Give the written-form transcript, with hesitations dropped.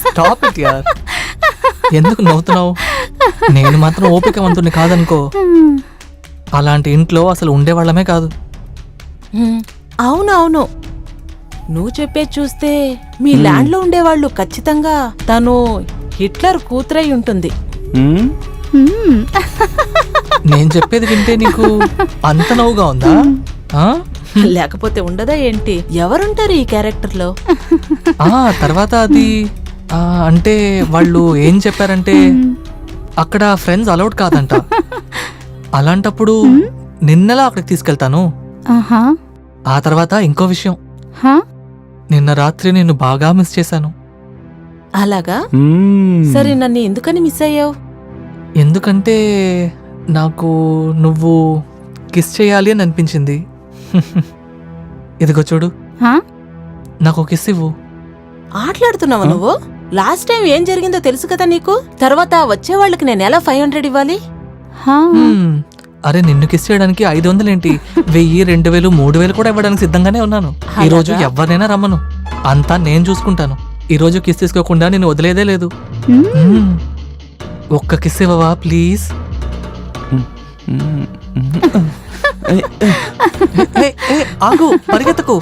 Stop it యార్, ఎందుకు నవ్వుతున్నావు? నేను మాత్రం ఓపికవంతుని కాదనుకో, అలాంటి ఇంట్లో అసలు ఉండేవాళ్ళమే కాదు. అవునవును, నువ్వు చెప్పేది చూస్తే మీ ల్యాండ్ లో ఉండేవాళ్ళు ఖచ్చితంగా తను హిట్లర్ కూతురై ఉంటుంది. నేను చెప్పేది వింటే నీకు అంత నవ్వుగా ఉందా? ఆ? లేకపోతే ఉండదా ఏంటి? ఎవరుంటారు ఈ క్యారెక్టర్ లో? తర్వాత అది అంటే వాళ్ళు ఏం చెప్పారంటే అక్కడ ఫ్రెండ్స్ అలౌడ్ కాదంట. అలాంటప్పుడు నిన్నలా అక్కడికి తీసుకెళ్తాను. ఆ తర్వాత ఇంకో విషయం, నిన్న రాత్రి నిన్ను బాగా మిస్ చేశాను. అలాగా? సరే, నన్ను ఎందుకని మిస్ అయ్యావు? ఎందుకంటే నాకు నువ్వు కిస్ చేయాలి అని అనిపించింది. ఇదిగో చూడు, నాకు కిస్ ఇవ్వు. ఆటలాడుతున్నావా నువ్వు? లాస్ట్ టైం ఏం జరిగిందో తెలుసు కదా నీకు. తర్వాత వచ్చే వాళ్ళకి నేను ఎలా 500 ఇవ్వాలి? అరే, నిన్ను కిస్ చేయడానికి 500 ఏంటి, 1000, 2000, 3000 కూడా ఇవ్వడానికి సిద్ధంగానే ఉన్నాను. ఈ రోజు ఎవరినైనా రమ్మను, అంతా నేను చూసుకుంటాను. ఈ రోజు కిస్ తీసుకోకుండా నేను వదిలేదే లేదు. ఒక్క కిస్ ఇవ్వవా ప్లీజ్? ఆగు, పరిగెత్తకు.